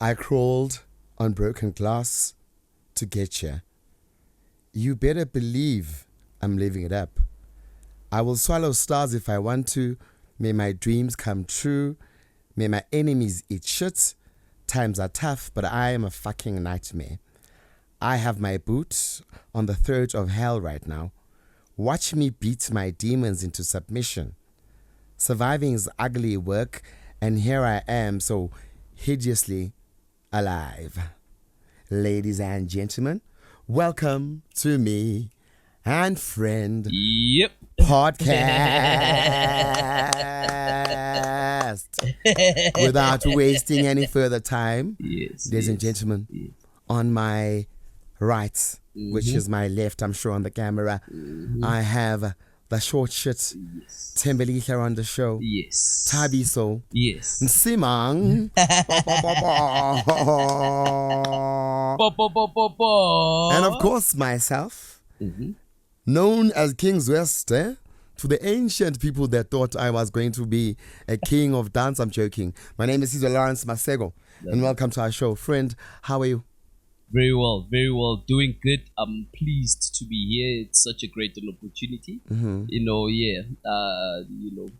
I crawled on broken glass to get you. You better believe I'm living it up. I will swallow stars if I want to. May my dreams come true. May my enemies eat shit. Times are tough, but I am a fucking nightmare. I have my boots on the throat of hell right now. Watch me beat my demons into submission. Surviving is ugly work, and here I am so hideously alive. Ladies and gentlemen, welcome to me and friend podcast. Without wasting any further time, ladies and gentlemen, on my right, which is my left, I'm sure on the camera, I have the short shit, Themba on the show, Thabiso, Msimang, and of course myself, known as King Zwest, to the ancient people that thought I was going to be a king of dance. I'm joking. My name is Sizwe Maseko, and welcome to our show. Friend, how are you? Very well, doing good. I'm pleased to be here. It's such a great opportunity,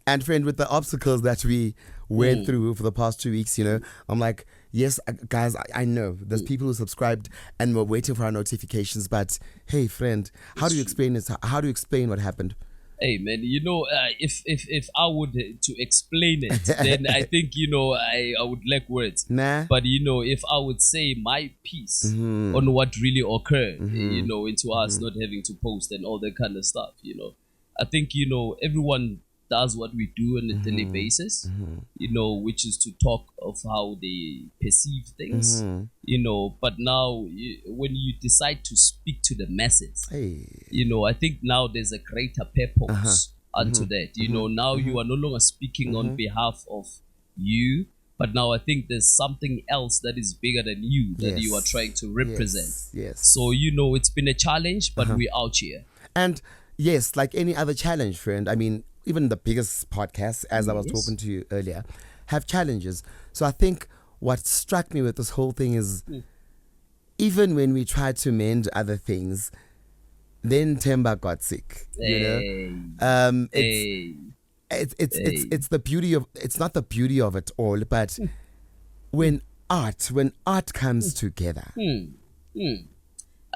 And friend, with the obstacles that we went through for the past 2 weeks, I'm like, yes, guys, I know there's people who subscribed and were waiting for our notifications, but hey, friend, how do you explain this? How do you explain what happened? Hey man, if I would to explain it, then I think I would lack words. But if I would say my piece on what really occurred, into us not having to post and all that kind of stuff, I think everyone does what we do on a daily basis, which is to talk of how they perceive things, but now when you decide to speak to the masses, I think now there's a greater purpose unto that. Now you are no longer speaking on behalf of you, but now I think there's something else that is bigger than you that you are trying to represent. So, it's been a challenge, but we're out here. And yes, like any other challenge, friend, I mean, even the biggest podcasts, as I was talking to you earlier, have challenges. So I think what struck me with this whole thing is even when we tried to mend other things, then Themba got sick. It's the beauty of, it's not the beauty of it all, but when art comes together. I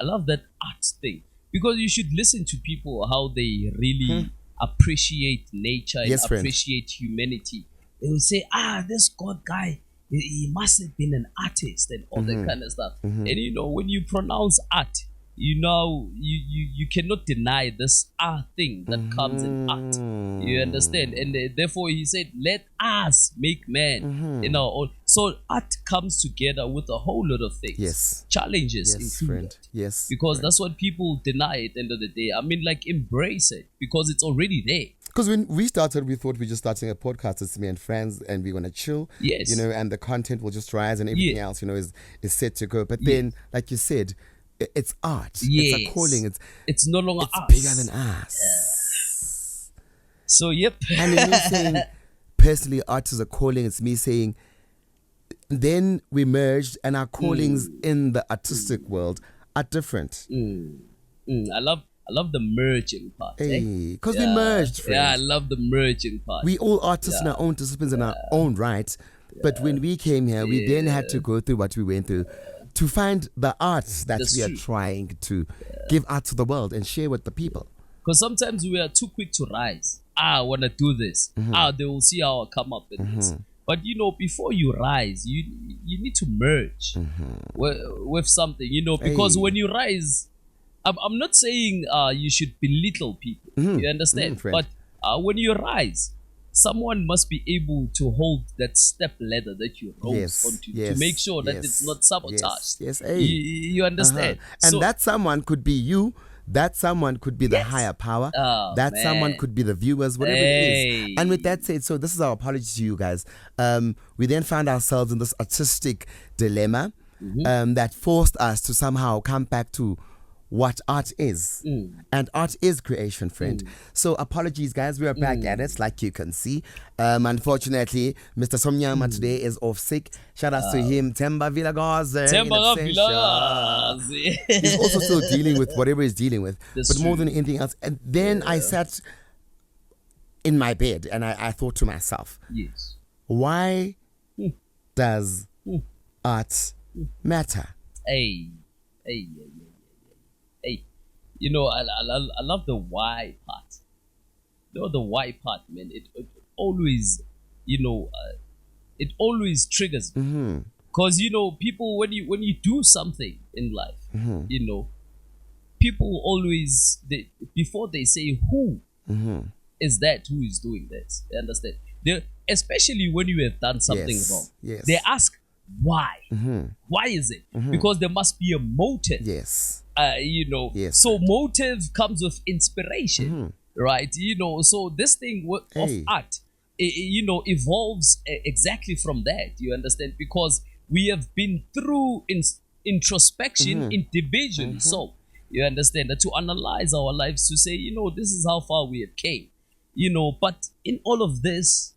love that art thing, because you should listen to people how they really appreciate nature and appreciate humanity. They will say, this God guy, he must have been an artist and all that kind of stuff. And when you pronounce art, you cannot deny this art thing that comes in art. You understand? And therefore he said, let us make man in our own. So art comes together with a whole lot of things. Challenges included. Because that's what people deny at the end of the day. I mean, like, embrace it, because it's already there. Because when we started, we thought we're just starting a podcast. It's me and friends, and we're gonna chill. And the content will just rise, and everything else, is set to go. But then, like you said, it's art. It's a calling. It's no longer it's us. Bigger than us. So And in me saying, personally, art is a calling. It's me saying, then we merged, and our callings in the artistic world are different. I love the merging part. Because we merged, friends. Yeah, I love the merging part. We all artists in our own disciplines in our own right. But when we came here, we then had to go through what we went through to find the art that we are trying to give out to the world and share with the people. Because sometimes we are too quick to rise. I want to do this. They will see how I come up with this. But before you rise, you need to merge with something. Because when you rise, I'm not saying you should belittle people. You understand? But when you rise, someone must be able to hold that step ladder that you rose onto to make sure that it's not sabotaged. You understand? And that someone could be you. That someone could be the higher power. Someone could be the viewers, whatever it is. And with that said, so this is our apology to you guys. We then found ourselves in this artistic dilemma that forced us to somehow come back to what art is. And art is creation, friend. So apologies, guys. We are back at it, like you can see. Unfortunately, Mr. Somnyama today is off sick. Shout out to him. Themba Vilakazi. He's also still dealing with whatever he's dealing with. That's but more true. than anything else. And then I sat in my bed and I thought to myself, yes, why does art matter? Hey. You know, I love the why part. You know, the why part, man. It always, you know, it always triggers me. Because, you know, people, when you do something in life, you know, people always, before they say who is that who is doing this, you understand? Especially when you have done something wrong. Yes. They ask why. Why is it? Because there must be a motive. Yes. You know, Yes. so motive comes with inspiration, right? You know, so this thing of art, you know, evolves exactly from that. You understand? Because we have been through introspection in division. So you understand that to analyze our lives, to say, you know, this is how far we have came. You know, but in all of this,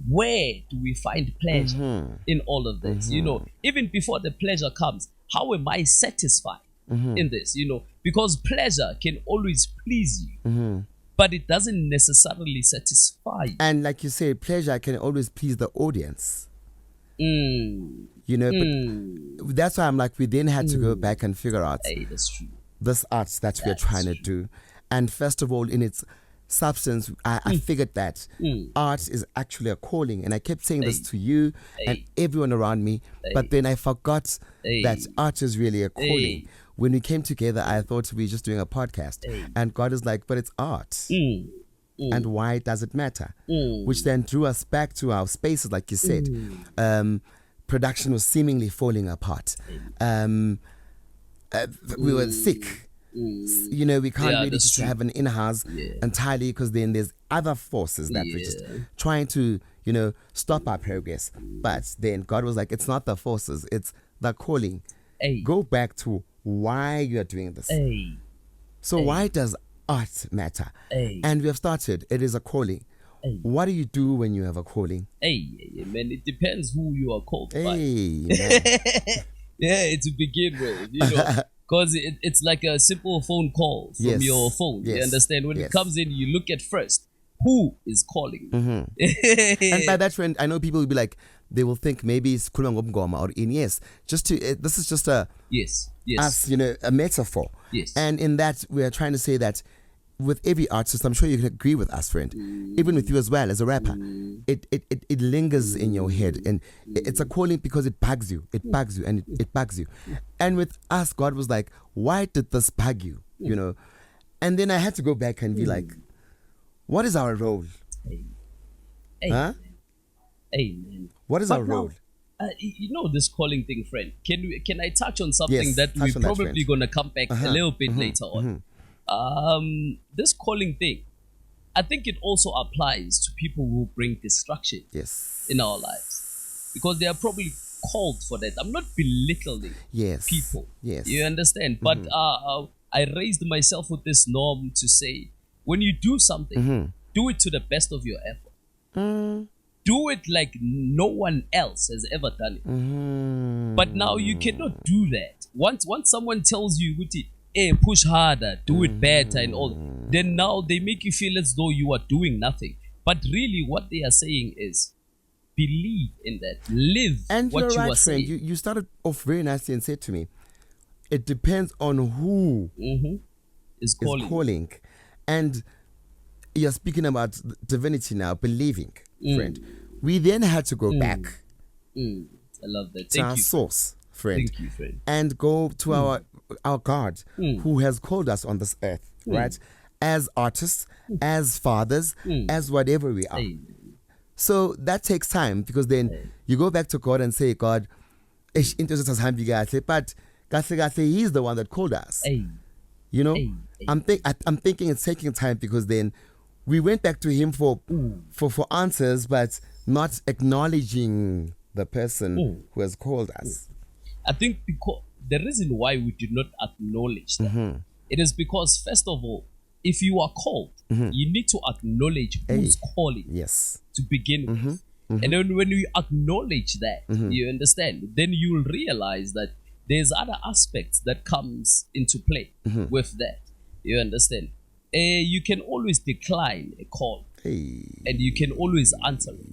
where do we find pleasure in all of this? You know, even before the pleasure comes, how am I satisfied in this? You know, because pleasure can always please you, but it doesn't necessarily satisfy you. And like you say, pleasure can always please the audience. You know, but that's why I'm like, we then had to go back and figure out That's true. this art that we're trying to do. And first of all, in its substance, I figured that art is actually a calling. And I kept saying this to you and everyone around me, but then I forgot that art is really a calling. When we came together, I thought we were just doing a podcast. And God is like, but it's art. And why does it matter? Which then drew us back to our spaces, like you said. Production was seemingly falling apart. We were sick. You know, we can't really just have an in-house entirely, because then there's other forces that were just trying to, you know, stop our progress. But then God was like, it's not the forces, it's the calling. Go back to why you are doing this. So why does art matter? And we have started. It is a calling. What do you do when you have a calling? Man, it depends who you are called by. To begin with, you know, because it's like a simple phone call from your phone. You understand? When it comes in, you look at first who is calling. And by that, friend, I know people will be like, they will think maybe it's Kulwa Ngomgoma or in just to this is just a us, you know, a metaphor. And in that, we are trying to say that with every artist, I'm sure you can agree with us, friend, even with you as well as a rapper, it lingers in your head, and it's a calling because it bugs you, it bugs you, and it bugs you. And with us, God was like, why did this bug you? You know, and then I had to go back and be like, what is our role? What is our role? You know, this calling thing, friend. Can I touch on something that we're probably gonna come back a little bit later on? This calling thing, I think it also applies to people who bring destruction in our lives, because they are probably called for that. I'm not belittling people. You understand? But I raised myself with this norm to say, when you do something, do it to the best of your effort. Do it like no one else has ever done it. But now you cannot do that. Once someone tells you, hey, push harder, do it better and all, then now they make you feel as though you are doing nothing. But really what they are saying is, believe in that, live and what you are friend. saying. You started off very nicely and said to me, it depends on who is calling. And you're speaking about divinity now, believing, friend. We then had to go back I love that. to our source, friend. Thank you, friend. And go to our God who has called us on this earth, right? As artists, as fathers, as whatever we are. So that takes time, because then you go back to God and say, God, but he's the one that called us. You know, I'm thinking it's taking time, because then we went back to him for answers, but not acknowledging the person who has called us. I think the reason why we do not acknowledge that, it is because, first of all, if you are called, you need to acknowledge who's calling to begin with. And then when you acknowledge that, you understand, then you'll realize that there's other aspects that comes into play with that. You understand? You can always decline a call, and you can always answer it.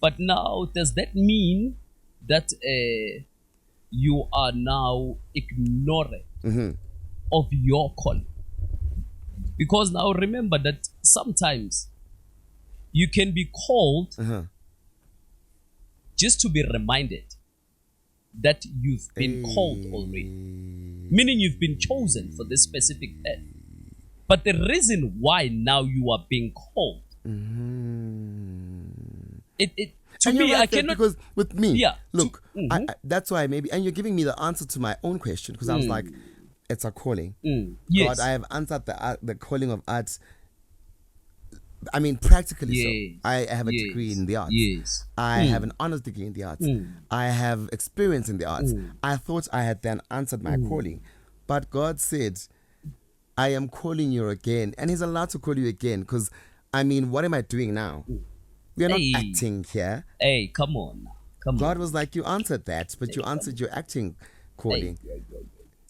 But now, does that mean that you are now ignorant of your calling? Because now remember that sometimes you can be called just to be reminded that you've been called already. Meaning you've been chosen for this specific path. But the reason why now you are being called, to me, I cannot... Because with me, look, that's why maybe... And you're giving me the answer to my own question, because I was like, it's a calling. Yes. God, I have answered the calling of arts. I mean, practically so. I have a degree in the arts. Yes. I have an honors degree in the arts. I have experience in the arts. I thought I had then answered my calling. But God said, I am calling you again. And He's allowed to call you again, because, I mean, what am I doing now? We are not acting here. Hey, come on. God was like, you answered that, but you answered your acting calling.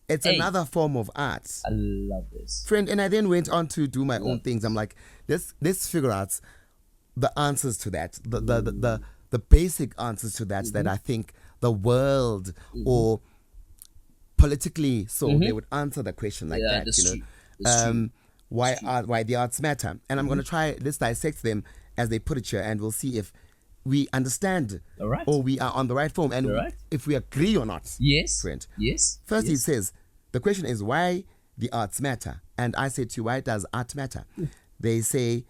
It's another form of art. I love this. Friend, and I then went on to do my own things. I'm like, let's figure out the answers to that, the basic answers to that, that I think the world or politically they would answer the question like that. That's you know, true. Why the arts matter, and I'm going to try. Let's dissect them as they put it here, and we'll see if we understand or we are on the right form, and if we agree or not. Yes, friend. Yes. First, he says the question is why the arts matter, and I say to you, why does art matter? They say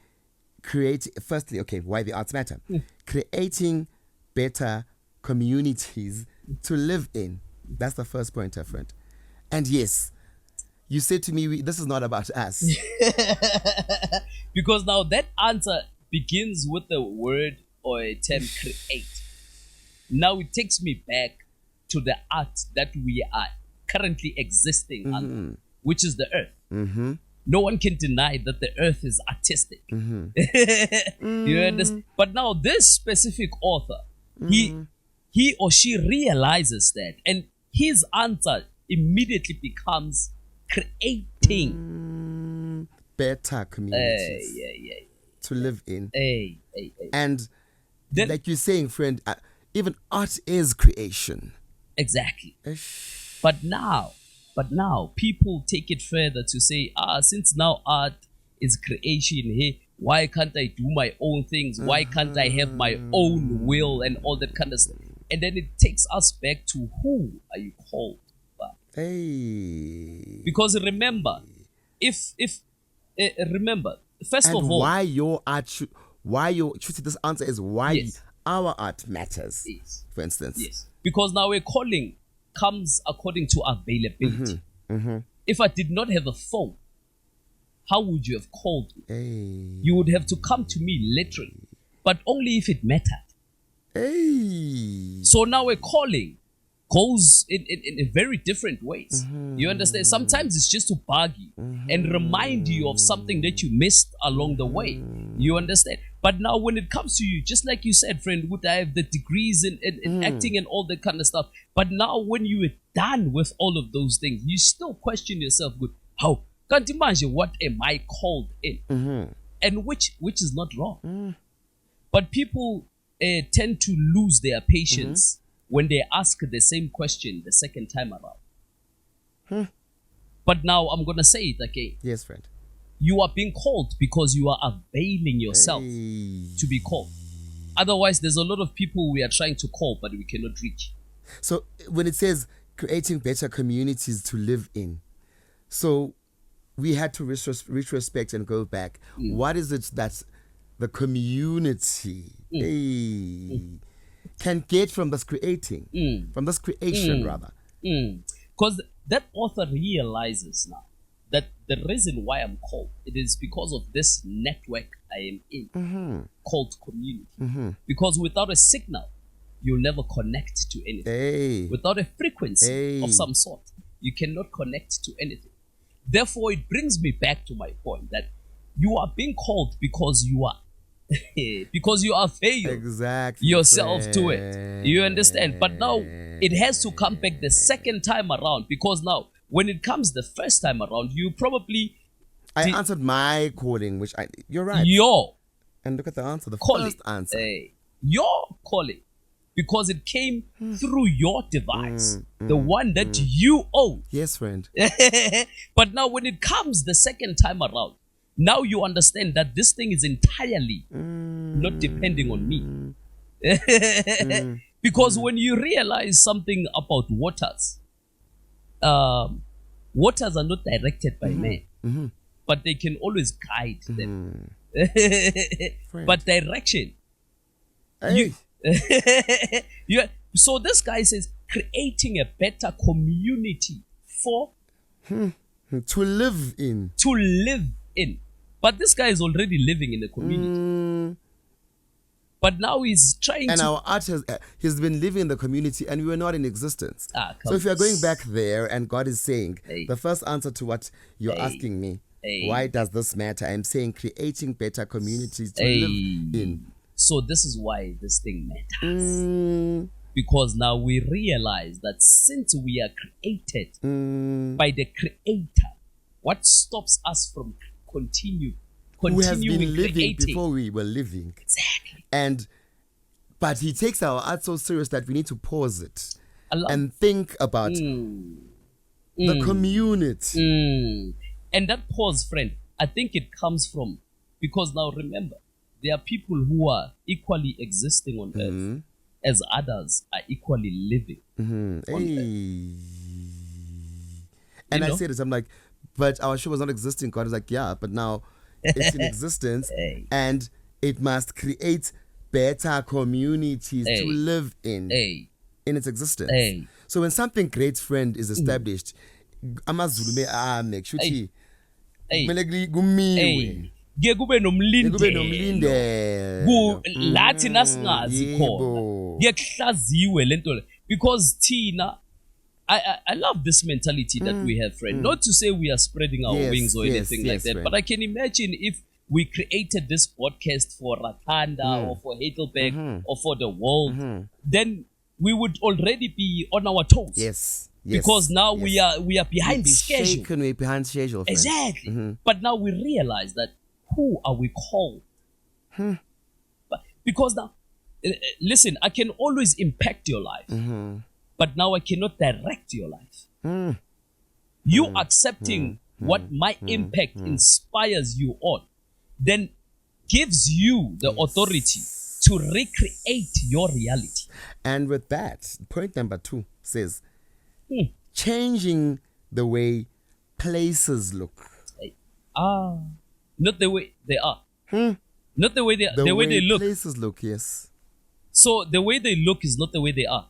why the arts matter? Creating better communities to live in. That's the first pointer, friend. And yes, you said to me, this is not about us. Because now that answer begins with the word or a term create. Now it takes me back to the art that we are currently existing under, which is the earth. No one can deny that the earth is artistic. You understand? But now this specific author, he or she realizes that, and his answer immediately becomes creating better communities to live in. And then, like you're saying, friend, even art is creation. Exactly. But now people take it further to say, since now art is creation, hey, why can't I do my own things? Why can't I have my own will and all that kind of stuff? And then it takes us back to who are you called by? Because remember, remember, first of all, why your art this answer is why our art matters. For instance, because now a calling comes according to availability. If I did not have a phone, how would you have called me? You would have to come to me literally, but only if it mattered. So now a calling goes in very different ways. You understand? Sometimes it's just to bug you and remind you of something that you missed along the way. You understand? But now when it comes to you, just like you said, friend, would I have the degrees in acting and all that kind of stuff? But now when you are done with all of those things, you still question yourself, how? Can't imagine what am I called in? And which is not wrong. But people tend to lose their patience when they ask the same question the second time around. But now I'm going to say it again. Yes, friend. You are being called because you are availing yourself to be called. Otherwise, there's a lot of people we are trying to call, but we cannot reach. So when it says creating better communities to live in, so we had to retrospect and go back. What is it that the community can get from this creating, from this creation rather? Because that author realizes now that the reason why I'm called, it is because of this network I am in, called community. Because without a signal, you'll never connect to anything. Hey. Without a frequency Hey. of some sort, you cannot connect to anything. Therefore, it brings me back to my point that you are being called because you are because you are failed Exactly. yourself to it. You understand? But now it has to come back the second time around, because now when it comes the first time around, you probably I answered my calling, which you're right. your And look at the answer, the calling, first answer. your calling, because it came through your device, the one that you own. Yes, friend. But now when it comes the second time around, now you understand that this thing is entirely not depending on me. Because when you realize something about waters, waters are not directed by man, but they can always guide them. But direction, Hey. so this guy says creating a better community for To live in. to live in. But this guy is already living in a community. But now he's trying And to. our art he's been living in the community and we were not in existence. Come So if you're going back there and God is saying, Hey. the first answer to what you're asking me, why does this matter? I'm saying creating better communities to live in. So this is why this thing matters. Because now we realize that since we are created by the Creator, what stops us from continuing Who has been living creating? before we were living. Exactly. But he takes our art so serious that we need to pause it Allah. and think about the community. And that pause, friend, I think it comes from, because now remember, there are people who are equally existing on earth as others are equally living on earth. And You I know? said this, I'm like, but our show was not existing. God is like, yeah, but now it's in existence and it must create better communities to live in its existence. So when something great, friend, is established, amazulu make sure kumele kumiwe. Kuye kube Kube nomlindelo. nomlindelo. Lathi nasingazi khona Yebo. kuye kuhlaziwe lento le. Because Tina, I love this mentality that we have, friend. Not to say we are spreading our Yes, wings or yes, anything yes, like that, friend. but I can imagine if we created this podcast for Rakanda or for Heidelberg or for the world, then we would already be on our toes. Yes. Because now we are behind schedule. We're behind schedule. Friend. Exactly. But now we realize that who are we called? But because now, listen, I can always impact your life, but now I cannot direct your life. You accepting what my impact inspires you on, then gives you the authority to recreate your reality. And with that, point number 2 says, changing the way places look. Not the way they are. Not the way they are. The way they look. Places look, yes. So the way they look is not the way they are.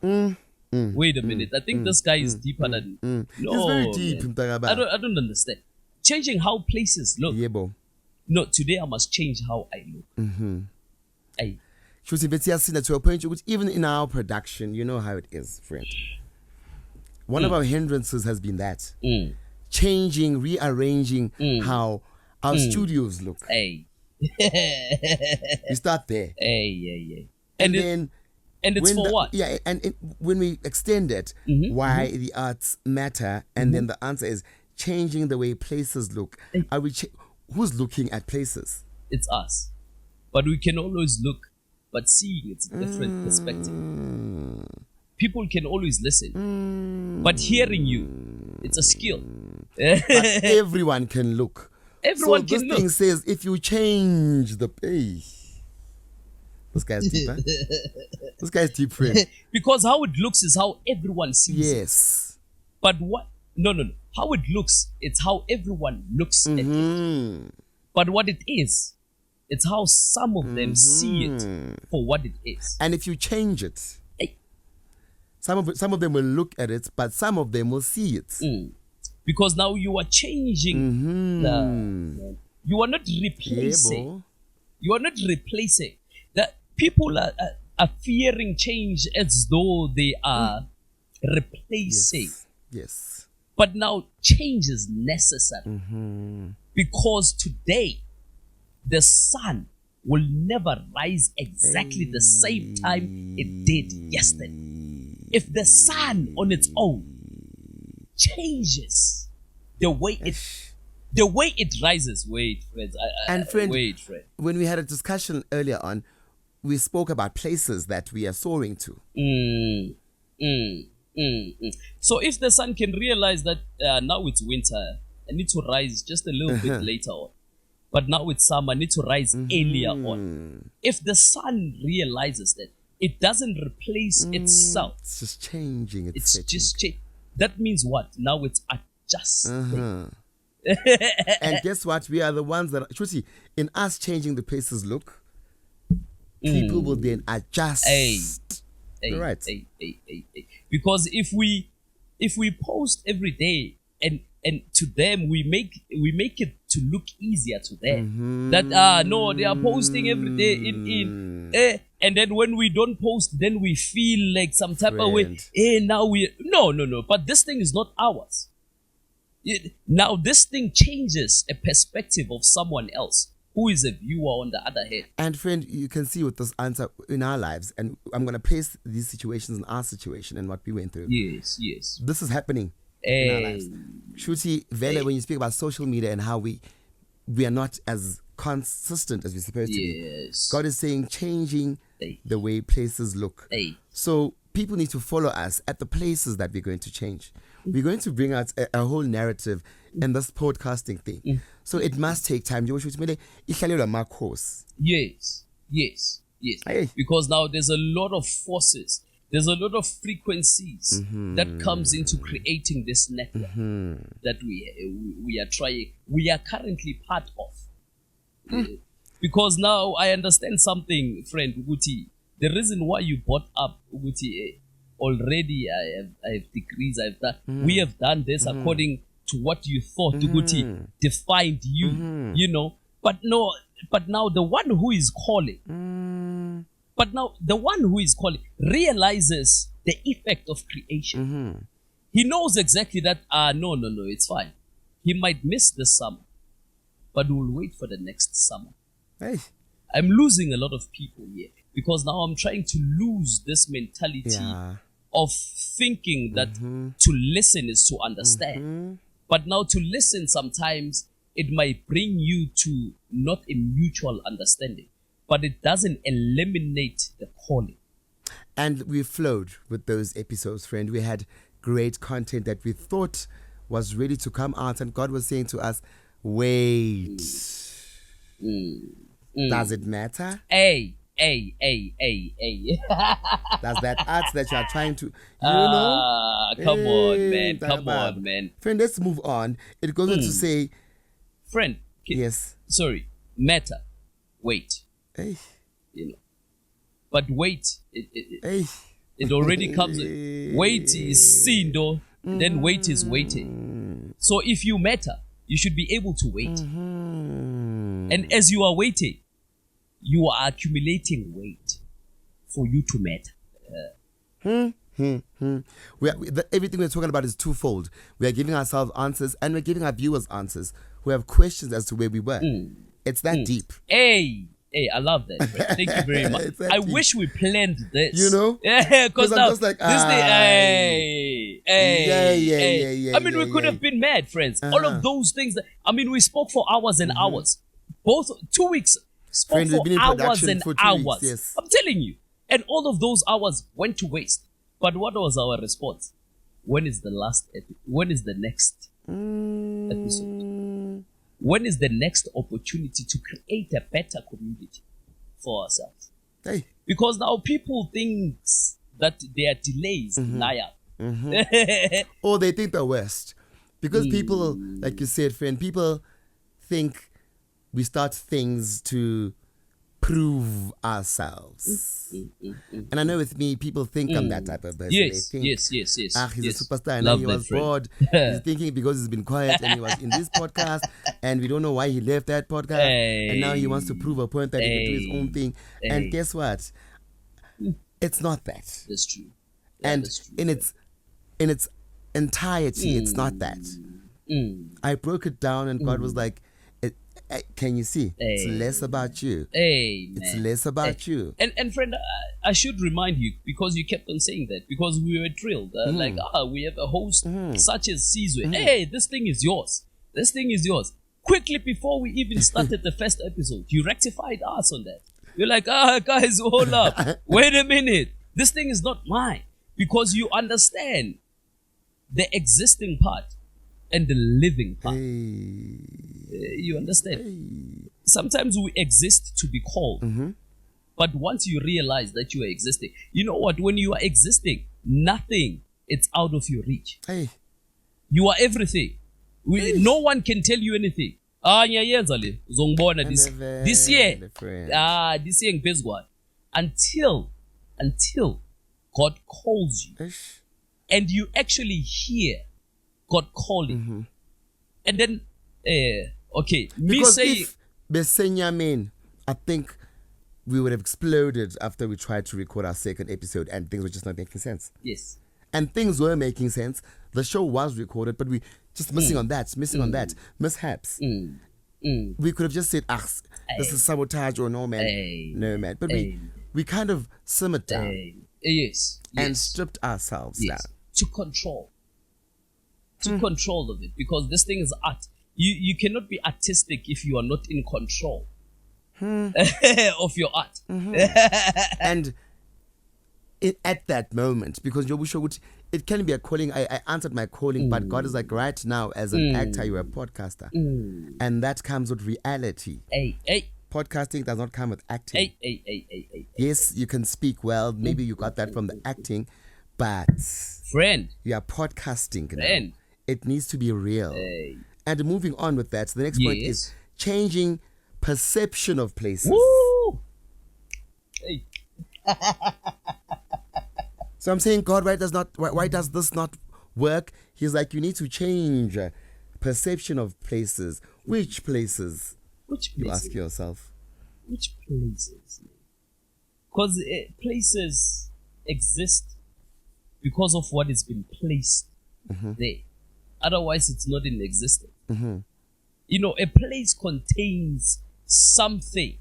Wait a minute. I think this guy is deeper than. No, It's very deep. man. I don't understand. Changing how places look. Yebo. No, today I must change how I look. Aye. Shuthi bethi yasina to a point which even in our production, you know how it is, friend. One of our hindrances has been that. Changing, rearranging how our studios look. Hey. We start there. Hey. And then and it's for what? Yeah, and when we extend it, why the arts matter, and then the answer is changing the way places look. Are we? Who's looking at places? It's us, but we can always look, but seeing it's a different perspective. People can always listen, but hearing you, it's a skill. But everyone can look. Everyone so can this look. thing says if you change the this guy's deep, huh? This guy's deep, friend. Because how it looks is how everyone sees it. Yes. But what? No. How it looks, it's how everyone looks at it. But what it is, it's how some of them see it for what it is. And if you change it, some of them will look at it, but some of them will see it. Because now you are changing you are not replacing. Yeah, you are not replacing. That people are are fearing change as though they are replacing. Yes. But now change is necessary. Because today, the sun will never rise exactly the same time it did yesterday. If the sun on its own changes the way it rises, wait, friends. Wait, friend. When we had a discussion earlier on, we spoke about places that we are soaring to. So if the sun can realize that now it's winter, I need to rise just a little bit later on. But now it's summer, I need to rise earlier on. If the sun realizes that it doesn't replace itself. It's just changing. It's just changing. That means what? Now it's adjusting. And guess what? We are the ones that, Chuti, in us changing the places look, people will then adjust. Right. Because if we post every day and to them we make it to look easier to them, that no, they are posting every day in and then when we don't post, then we feel like some type of way. Now we no. But this thing is not ours. Now this thing changes a perspective of someone else who is a viewer on the other hand. And friend, you can see with this answer in our lives, and I'm going to place these situations in our situation and what we went through. Yes. This is happening in our lives. Shuti, Vele, when you speak about social media and how we are not as consistent as we're supposed to be. God is saying changing the way places look. So people need to follow us at the places that we're going to change. We're going to bring out a whole narrative in this podcasting thing. So it must take time. Yes. Because now there's a lot of forces, there's a lot of frequencies that comes into creating this network that we are currently part of. Because now I understand something, friend Uguti. The reason why you brought up Uguti, already I have degrees, we have done this according to what you thought Uguti defined you, you know. But now the one who is calling, realizes the effect of creation. He knows exactly that no, it's fine. He might miss this summer, but we'll wait for the next summer. I'm losing a lot of people here because now I'm trying to lose this mentality of thinking that to listen is to understand. But now to listen sometimes it might bring you to not a mutual understanding, but it doesn't eliminate the calling. And we flowed with those episodes, friend. We had great content that we thought was ready to come out, and God was saying to us, wait. Does it matter? Hey. That's that art that you are trying to, come on, man. Friend, let's move on. It goes on to say, friend, matter, wait. You know, but wait, it already comes. Wait is seen though. Then wait is waiting. So if you matter, you should be able to wait. And as you are waiting, you are accumulating weight for you to matter. Everything we're talking about is twofold. We are giving ourselves answers, and we're giving our viewers answers who have questions as to where we were. It's that deep. Hey, I love that. Bro. Thank you very much. I wish we planned this. You know? Yeah, because I'm just like, this day, I mean, we could have been mad, friends. All of those things. We spoke for hours and hours. Both 2 weeks. Spoke for hours and hours. Yes. I'm telling you. And all of those hours went to waste. But what was our response? When is the last episode? When is the next episode? When is the next opportunity to create a better community for ourselves? Because now people think that there are delays in Naya. Or they think the worst. Because people, like you said, friend, people think we start things to prove ourselves. And I know with me, people think I'm that type of person. Yes. He's a superstar, and he was bored. He's thinking because he's been quiet and he was in this podcast, and we don't know why he left that podcast, and now he wants to prove a point that he can do his own thing. And guess what? It's not that. That's true. Yeah, And that's true. in its entirety, it's not that. I broke it down, and God was like, can you see? It's less about you. It's less about you. And friend, I should remind you, because you kept on saying that, because we were drilled. We have a host such as Sizwe. Hey, this thing is yours. This thing is yours. Quickly, before we even started the first episode, you rectified us on that. You're like, guys, hold up. Wait a minute. This thing is not mine. Because you understand the existing part and the living part. You understand? Sometimes we exist to be called. But once you realize that you are existing, you know what? When you are existing, nothing, it's out of your reach. You are everything. No one can tell you anything. This year until God calls you and you actually hear God calling. And then okay, me because saying if Besenyamin, I think we would have exploded after we tried to record our second episode and things were just not making sense. Yes. And things were making sense. The show was recorded, but we just missing on that, mishaps. We could have just said, this is sabotage, or no man. No man. But we kind of simmered down. Yes. And stripped ourselves down. To control. To control of it. Because this thing is art. You cannot be artistic if you are not in control of your art. And at that moment, because it can be a calling. I answered my calling, but God is like, right now, as an actor, you're a podcaster. And that comes with reality. Podcasting does not come with acting. Yes, you can speak well. Maybe you got that from the acting, but friend, you are podcasting now. It needs to be real. And moving on with that, so the next point is changing perception of places. Woo! So I'm saying, God, why does this not work? He's like, you need to change perception of places. Which places? You ask yourself. Which places? Because places exist because of what has been placed there. Otherwise, it's not in existence. You know, a place contains something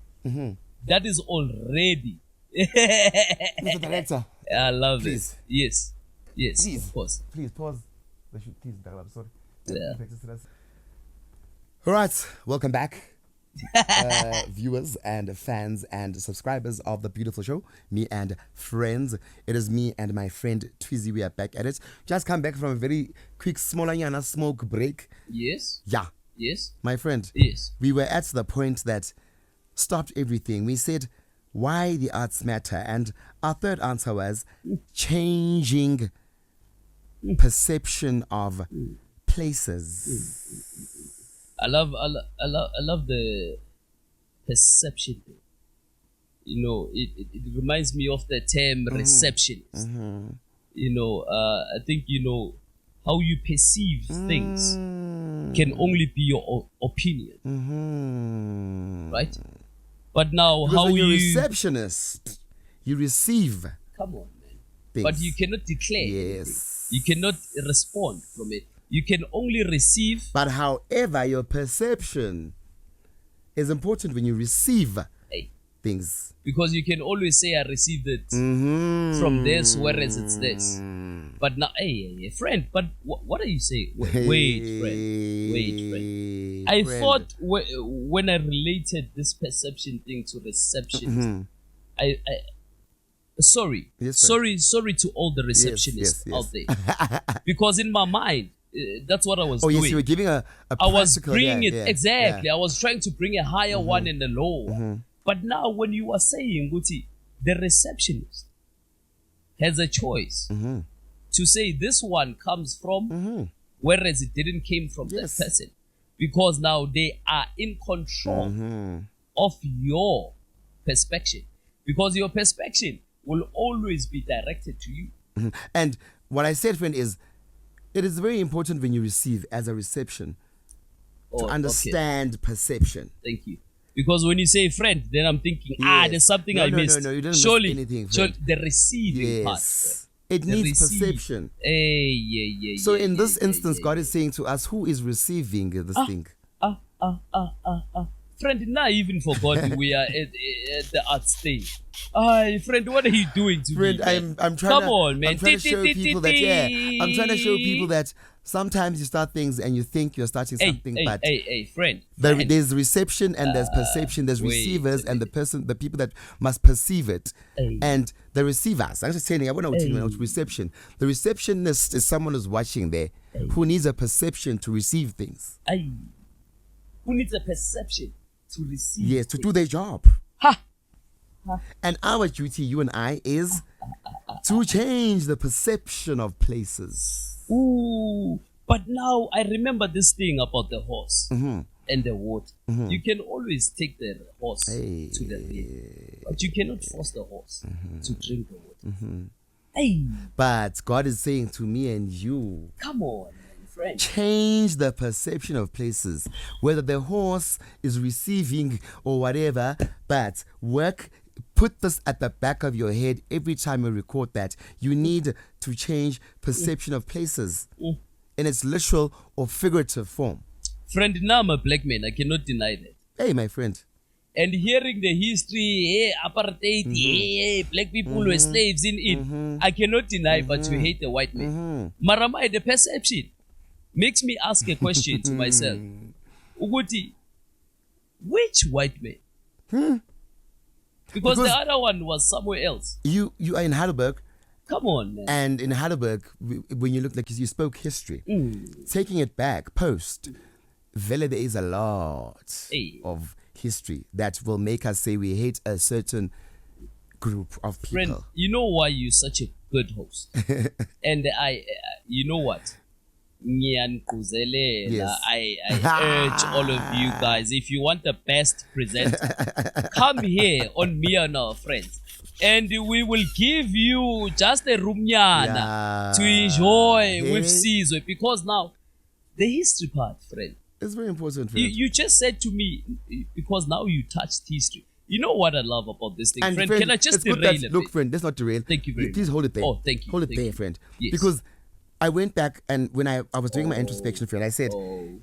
that is already. Mr. Director. I love please. it. Yes. Please. Of course. Please pause. Please, I'm sorry. Yeah. All right. Welcome back. Viewers and fans and subscribers of the beautiful show, me and friends. It is me and my friend Twizy. We are back at it. Just come back from a very quick small smoke break. Yes. Yeah. Yes. My friend. Yes. We were at the point that stopped everything. We said why the arts matter, and our third answer was changing perception of places. I love the perception thing. You know, it reminds me of the term receptionist. You know, I think, you know, how you perceive things can only be your opinion. Right? But now, because how when you're you receptionist, you receive. Come on, man. Things. But you cannot declare. Yes. Anything. You cannot respond from it. You can only receive. But however, your perception is important when you receive things. Because you can always say, I received it from this, whereas it's this. But now, hey, friend, but what are you saying? Wait, friend. I thought when I related this perception thing to receptionist, sorry to all the receptionists out there. Because in my mind, that's what I was doing. Yes, you were giving a I was bringing it, exactly. I was trying to bring a higher one and a lower one. But now when you are saying, Guti, the receptionist has a choice to say this one comes from, whereas it didn't came from that person. Because now they are in control of your perspective. Because your perspective will always be directed to you. And what I said, friend, is it is very important when you receive as a reception to understand perception. Thank you. Because when you say friend, then I'm thinking, there's something I missed. No, you didn't surely, miss anything. Surely the receiving part. It needs perception. So in this instance, God is saying to us, who is receiving this thing? Friend, now even forgot we are at the art stage. Friend, what are you doing to me? Friend, I'm trying to show people that, I'm trying to show people that sometimes you start things and you think you're starting something, but friend. There's reception and there's perception. There's receivers and the people that must perceive it, and the receivers. I'm just saying, I want to know reception. The receptionist is someone who's watching there, who needs a perception to receive things. Who needs a perception to receive? Yes, to do their job. And our duty, you and I, is to change the perception of places. Ooh, but now I remember this thing about the horse and the water. You can always take the horse to the river, but you cannot force the horse to drink the water. But God is saying to me and you, come on, friend. Change the perception of places, whether the horse is receiving or whatever, but put this at the back of your head every time you record that. You need to change perception of places in its literal or figurative form. Friend, now I'm a black man. I cannot deny that. Hey, my friend. And hearing the history, apartheid, black people were slaves in it, I cannot deny, but you hate the white man. Maramai, the perception makes me ask a question to myself. Uguti, which white man? Because the other one was somewhere else. You are in Heidelberg. Come on, man. And in Heidelberg, when you look like you spoke history, taking it back, there is a lot of history that will make us say we hate a certain group of people. Friend, you know why you're such a good host? And you know what? Yes. I urge all of you guys, if you want the best presenter, come here on Me and Our Friends, and we will give you just a roomyana to enjoy with Sizwe, because now the history part, friend, it's very important, friend. You just said to me, because now you touched history. You know what I love about this thing, and friend? Can I just derail it? Look, friend, let's not derail. Thank you very much. Please hold it there. Oh, thank you. Hold it there, friend. Yes. Because I went back, and when I was doing my introspection, friend, I said,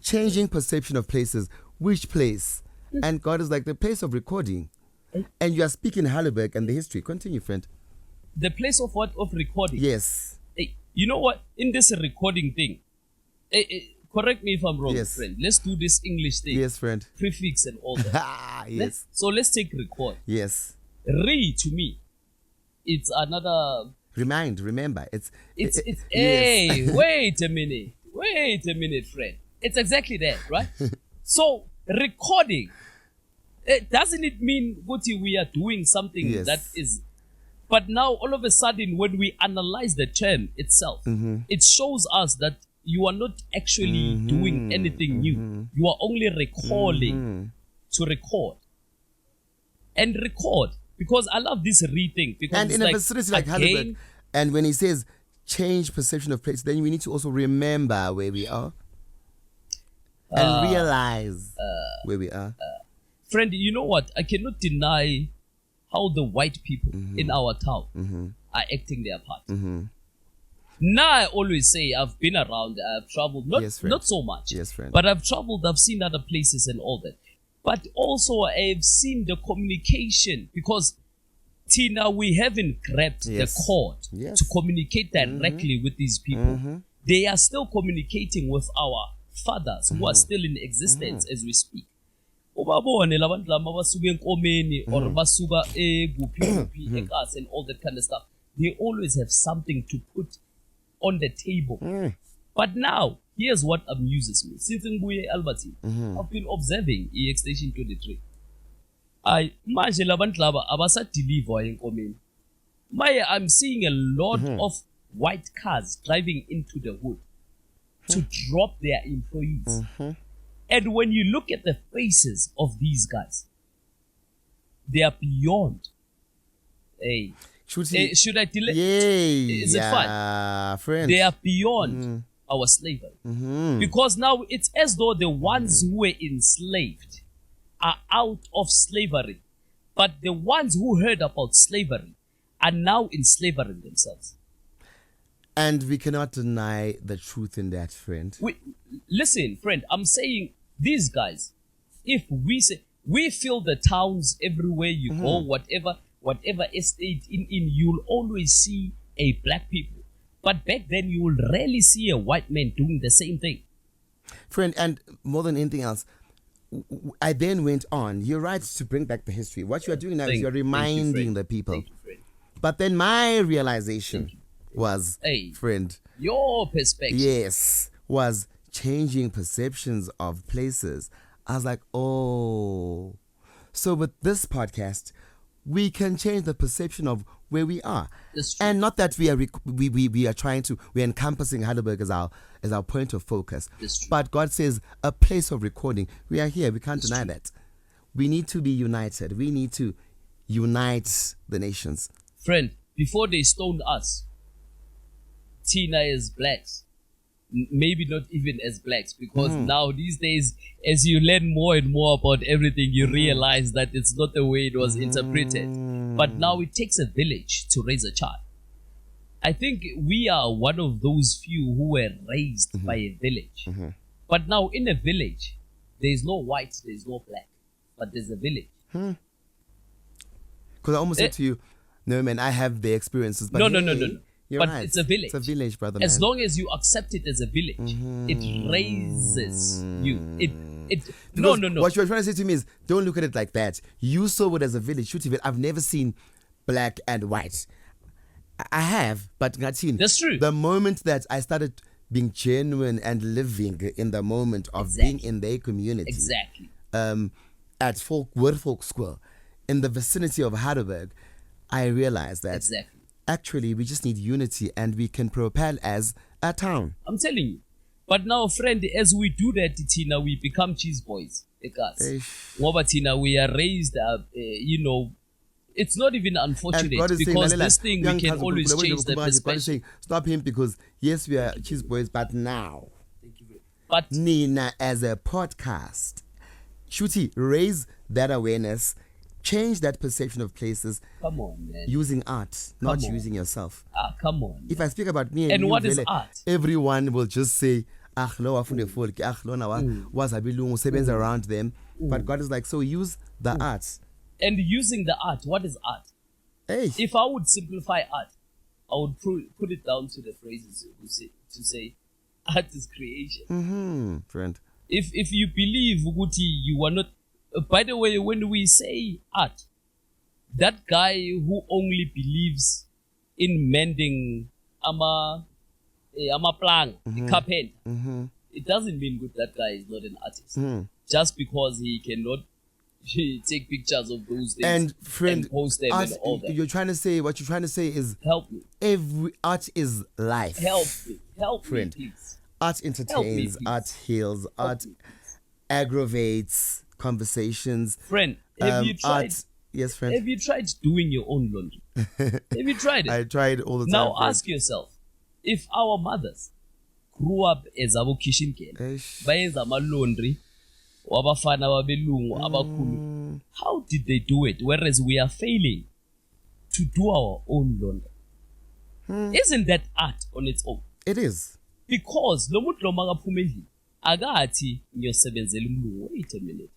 changing perception of places. Which place? And God is like, the place of recording. And you are speaking Heidelberg and the history. Continue, friend. The place of what? Of recording? Yes. Hey, you know what? In this recording thing, correct me if I'm wrong, friend. Let's do this English thing. Yes, friend. Prefix and all that. Yes. Let's take record. Yes. To me, it's another... Remember. It's hey, wait a minute, friend. It's exactly that, right? So, recording, doesn't it mean, Guti, we are doing something that is... But now, all of a sudden, when we analyze the term itself, it shows us that you are not actually doing anything new. You are only recalling to record. And record. Because I love this thing. Because and it's in a vicinity like Heidelberg, and when he says change perception of place, then we need to also remember where we are and realize where we are. Friend, you know what? I cannot deny how the white people in our town are acting their part. Now I always say I've been around, I've traveled, not so much, but I've traveled, I've seen other places and all that. But also I've seen the communication, because Tina, we haven't grabbed the cord to communicate directly with these people. They are still communicating with our fathers who are still in existence as we speak. Ubabone labantu lama basuka enkomeni or basuka eguphi ekas and all that kind of stuff. They always have something to put on the table. But now, here's what amuses me. Since Nguye Albertine, I've been observing Station 23. Manje labantu laba abasa-deliver enkomeni. I'm seeing a lot of white cars driving into the hood to drop their employees. And when you look at the faces of these guys, they are beyond. Hey, should I delay? Is it fine? Friend. They are beyond our slavery. Because now it's as though the ones who were enslaved are out of slavery. But the ones who heard about slavery are now in slavery themselves. And we cannot deny the truth in that, friend. Listen, friend, I'm saying these guys, if we say, we fill the towns everywhere you go, whatever estate you'll always see a black people. But back then, you will rarely see a white man doing the same thing. Friend, and more than anything else, I then went on. You're right to bring back the history. What you are doing now is you're reminding the people. Thank you, friend. But then my realization was, friend, your perspective. Yes, was changing perceptions of places. I was like, oh. So with this podcast, we can change the perception of where we are. And not that we are trying to, we're encompassing Heidelberg as our point of focus. But God says a place of recording. We are here. We can't deny that. We need to be united. We need to unite the nations. Friend, before they stoned us, Tina as blacks, maybe not even as blacks, because now these days, as you learn more and more about everything, you realize that it's not the way it was interpreted. But now it takes a village to raise a child. I think we are one of those few who were raised by a village. But now in a village, there is no white, there is no black, but there's a village. Because I almost said to you, no man, I have the experiences. But no. But right. It's a village. It's a village, brother. As long as you accept it as a village, it raises you. No. What you're trying to say to me is, don't look at it like that. You saw it as a village. I've never seen black and white. I have, but not seen. That's true. The moment that I started being genuine and living in the moment of being in their community. Exactly. At Word Folk School, in the vicinity of Heidelberg, I realized that actually we just need unity and we can propel as a town. I'm telling you. But now, friend, as we do that, Tina, we become cheese boys. Tina, we are raised up, it's not even unfortunate because this thing we can always change the perspective. Stop him because yes, we are cheese boys, but now, but Nina, as a podcast, Shooty, raise that awareness, change that perception of places. Come on, man. Using art, not using yourself. Come on. If I speak about me and what is art? Everyone will just say, around them. But God is like, so use the art. And using the art, what is art? If I would simplify art, I would put it down to the phrases to say, art is creation. Friend. If you believe, Uguti, you are not... by the way, when we say art, that guy who only believes in mending ama plang, the carpenter, it doesn't mean good that guy is not an artist. Just because he cannot take pictures of those things and friend, post them art, and all that. What you're trying to say is help me. Every art is life. Help friend. Me, please. Art entertains, art heals, art aggravates conversations. Friend, have you tried? Art, yes, friend. Have you tried doing your own laundry? Have you tried it? I tried all the time. Now ask yourself, if our mothers grew up as abo kitchen girl, bayenza ama laundry, wabafana babelungu abakhulu, how did they do it? Whereas we are failing to do our own laundry. Isn't that art on its own? It is. Because lo muntu lo makaphuma endlini akathi ngiyosebenzela umlungu. Wait a minute.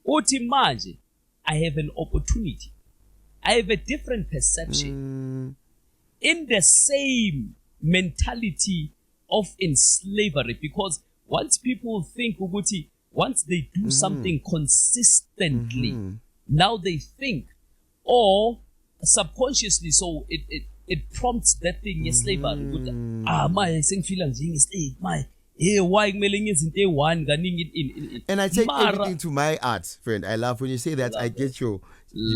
Uthi manje I have an opportunity. I have a different perception. In the same mentality of slavery, because once people think ukuthi, once they do something consistently, now they think, or subconsciously, so it prompts that thing, yes, slavery. My sengifila njenge my why one and I take everything to my art, friend. I love when you say that. I get you.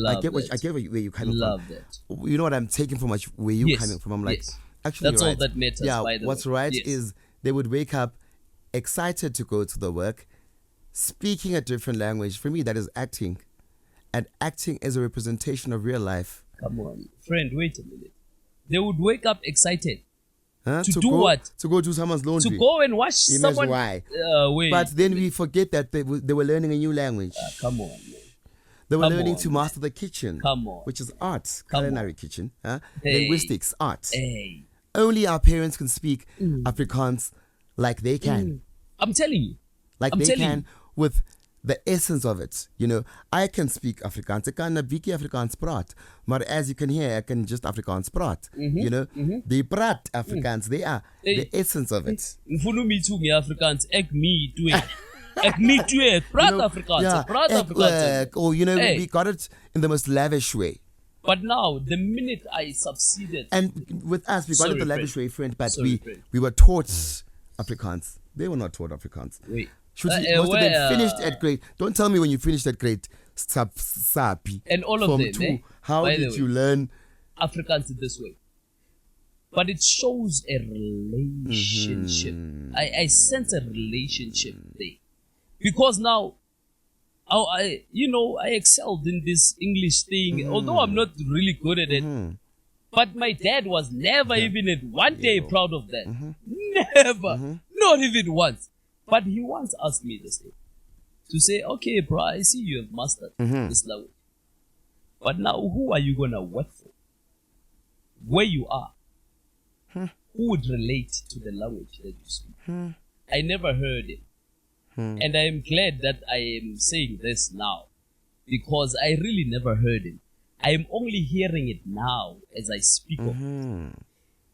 I get where you coming from. That. You know what I'm taking from where you coming from. I'm like, actually, that's all that matters. Yeah, by the what's way. right is they would wake up excited to go to the work, speaking a different language. For me, that is acting, and acting is a representation of real life. Come on, friend. Wait a minute. They would wake up excited Huh? To do what? To go do someone's laundry. To go and wash someone. Why? Wait. But then we forget that they were learning a new language. Come on, man. They were learning to master the kitchen. Come on. Which is art. Culinary kitchen. Huh? Hey. Linguistics, art. Hey. Only our parents can speak Afrikaans like they can. I'm telling you. Like they can with the essence of it. You know, I can speak Afrikaans. Ek kan 'n bietjie Afrikaans praat. Maar as you can hear, I can just Afrikaans praat. You know, they praat Afrikaans. They are the essence of it. Mfunu mi tu mi Afrikaans. Ek mi tu it. Ek mi tu it. Praat Afrikaans. Praat Afrikaans. Or, you know, we got it in the most lavish way. But now, the minute I succeeded... And with us, we got it the lavish way, friend, but we were taught Afrikaans. They were not taught Afrikaans. Wait. Most of them finished at grade. Don't tell me when you finished at grade Sapi. And all of them. How did you learn Afrikaans this way? But it shows a relationship. I sense a relationship there. Because now, I excelled in this English thing, although I'm not really good at it. But my dad was never even at one day proud of that. Never. Not even once. But he once asked me this thing. To say, okay, bro, I see you have mastered this language. But now, who are you going to work for? Where you are. Who would relate to the language that you speak? I never heard it. And I am glad that I am saying this now. Because I really never heard it. I am only hearing it now as I speak of it.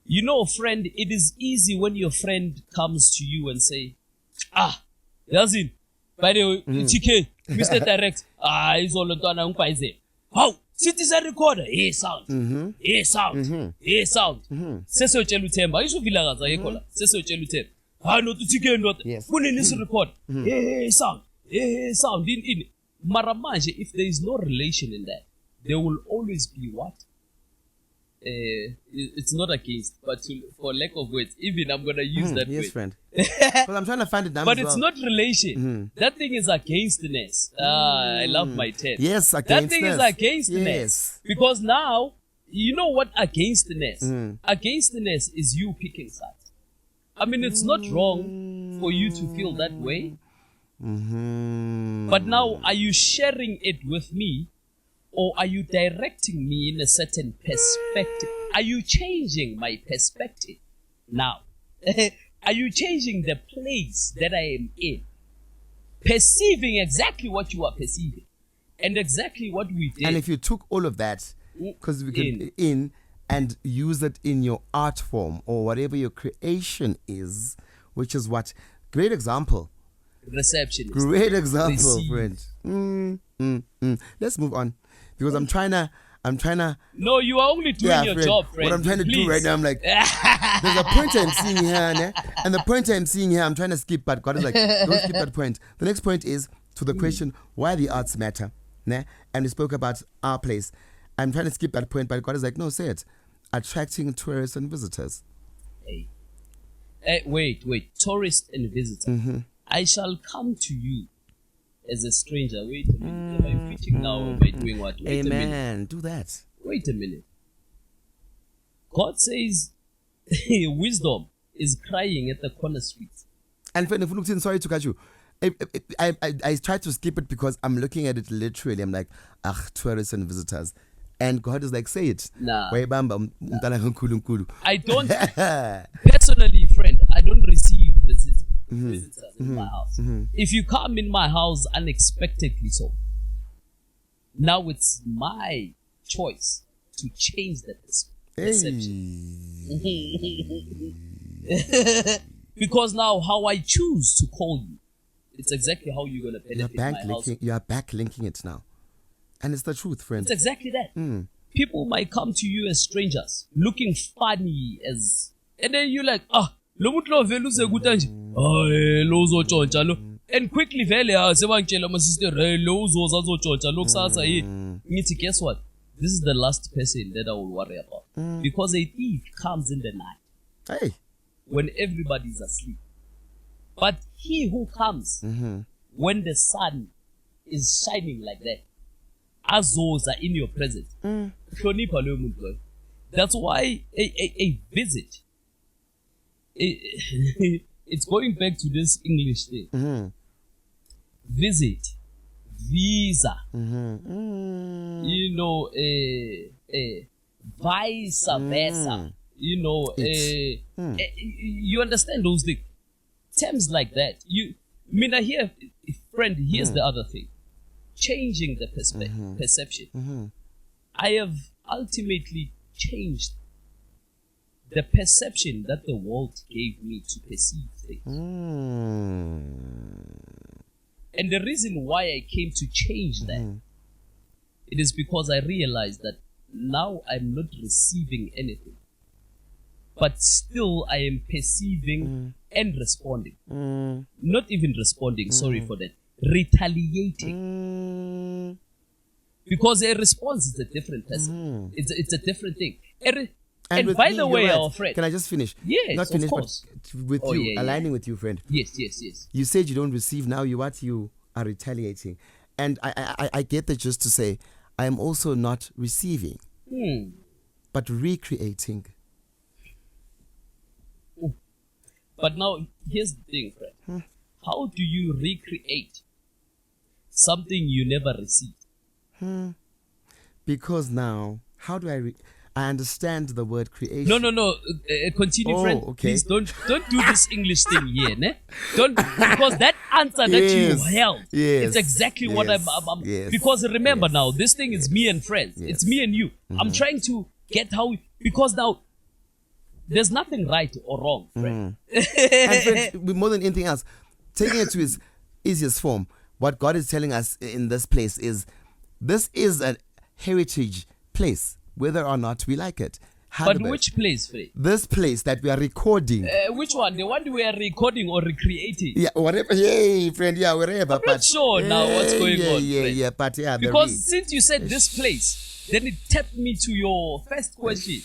You know, friend, it is easy when your friend comes to you and say, Yazin, by the way, TK, Mr. Direct, it's all done. How? Citizen recorder, sound, sound, sound. Seso chelu Themba, isu Vilakazi ayekola. Seso chelu Themba. No to TK not. Kuni nisi record. Sound, sound. In Maramanje, if there is no relation in that, there will always be what? It's not against, but for lack of words, even I'm gonna use that word. Friend. Well, I'm trying to find it down. But it's not relation. That thing is againstness. I love my TED. Yes, againstness. That thing is againstness. Because now, you know what againstness? Againstness is you picking sides. I mean, it's not wrong for you to feel that way. But now, are you sharing it with me? Or are you directing me in a certain perspective? Are you changing my perspective now? Are you changing the place that I am in? Perceiving exactly what you are perceiving. And exactly what we did. And if you took all of that, because we can in and use it in your art form or whatever your creation is, which is what, great example. Receptionist. Great example, friend. Let's move on. Because I'm trying to. No, you are only doing your job, friend. What I'm trying to do right now, I'm like, there's a point I'm seeing here, né? And the point I'm seeing here, I'm trying to skip, but God is like, don't skip that point. The next point is to the question, why the arts matter, né? And we spoke about our place. I'm trying to skip that point, but God is like, no, say it. Attracting tourists and visitors. Wait. Tourists and visitors. I shall come to you as a stranger. Wait a minute. Am I preaching now or am I doing what? Wait a minute. Do that. Wait a minute. God says wisdom is crying at the corner streets. And friend, if you look in, sorry to cut you. I tried to skip it because I'm looking at it literally. I'm like, tourists and visitors. And God is like, say it. Nah. I don't, personally, friend, I don't receive visitors in my house. If you come in my house unexpectedly so, now it's my choice to change that perception. Because now how I choose to call you, it's exactly how you're going to benefit my house. You are backlinking it now. And it's the truth, friend. It's exactly that. People might come to you as strangers, looking funny as... And then you're like, and quickly guess what, this is the last person that I will worry about, because a thief comes in the night when everybody's asleep, but he who comes when the sun is shining like that, azoza in your presence. That's why a visit it's going back to this English thing. Visit, visa, vice versa. You understand those things? Terms like that. Friend, here's the other thing. Changing the perception. I have ultimately changed the perception that the world gave me to perceive things. And the reason why I came to change that, it is because I realized that now I'm not receiving anything, but still I am perceiving and responding. Not even responding, sorry for that. Retaliating. Because a response is a different person. It's a different thing. And by the way, our friend. Can I just finish? Yes, not finish, of course. But with aligning with you, friend. Yes. You said you don't receive, now you are retaliating. And I get that, just to say, I am also not receiving, but recreating. But now, here's the thing, friend. How do you recreate something you never received? Because now, how do I understand the word creation? No. Continue, friend. Okay. Please don't do this English thing here, ne? Don't, because that answer that you held, it's exactly what I'm. Because remember now, this thing is me and friends. It's me and you. I'm trying to get because now there's nothing right or wrong, friend. And friend, more than anything else, taking it to its easiest form, what God is telling us in this place is, this is a heritage place, whether or not we like it. But which place, Fred? This place that we are recording. Which one? The one we are recording or recreating? Yeah, whatever. Yay, friend. Yeah, wherever. I'm not sure now what's going on. Yeah. But yeah, because since you said this place, then it tapped me to your first question.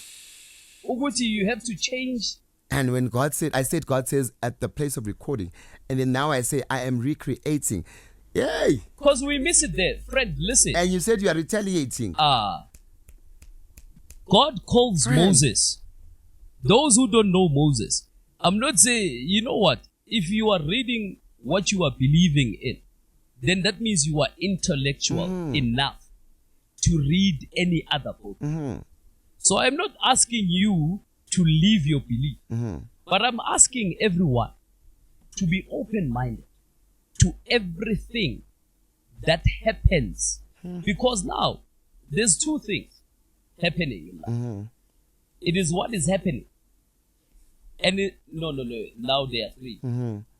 Uguti, you have to change. And when God said at the place of recording, and then now I say I am recreating. Yay! Because we miss it there. Friend, listen. And you said you are retaliating. God calls Moses. Those who don't know Moses, I'm not saying, you know what? If you are reading what you are believing in, then that means you are intellectual enough to read any other book. So I'm not asking you to leave your belief, but I'm asking everyone to be open-minded to everything that happens. Because now, there's two things happening in life. It is what is happening. And no. Now there are three.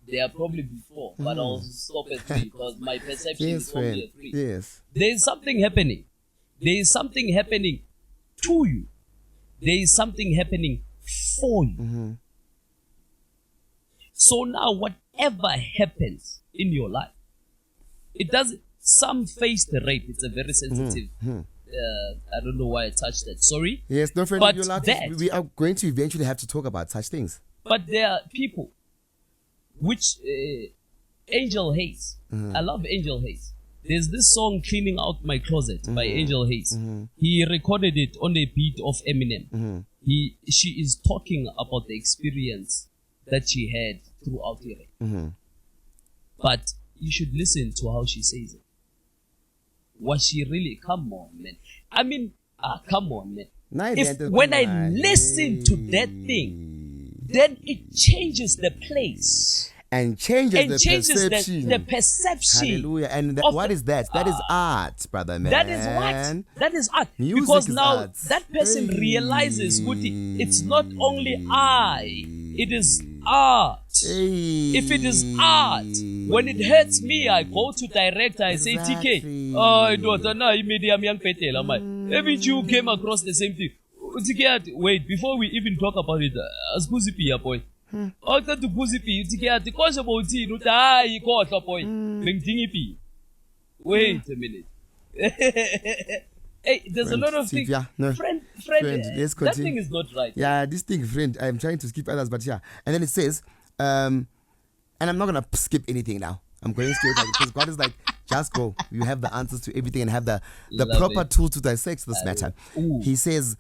There are probably before, but I'll stop at three because my perception is only at three. Yes. There is something happening. There is something happening to you. There is something happening for you. So now, whatever happens in your life, it does. Some face the rape. It's a very sensitive. I don't know why I touched that. Sorry. Yes, no, friend. But we are going to eventually have to talk about such things. But there are people which Angel Hayes. I love Angel Hayes. There's this song "Cleaning Out My Closet" by Angel Hayes. He recorded it on a beat of Eminem. She is talking about the experience that she had throughout the rape. But you should listen to how she says it. Was she really? Come on, man. I mean, come on, man. When I listen to that thing, then it changes the place. And changes the perception. Hallelujah. And what is that? That is art, brother, man. That is what? That is art. Music because is now art. That person realizes, it's not only it is art. If it is art, when it hurts me, I go to director, I say, TK, haven't you came across the same thing? TK, wait, before we even talk about it, boy. Wait a minute. Hey, there's a lot of things. Friend, let's continue. That thing is not right. Yeah, this thing, friend, I'm trying to skip others, but yeah. And then it says, and I'm not going to skip anything now. I'm going straight because God is like, just go. You have the answers to everything and have the proper tool to dissect this matter. He says,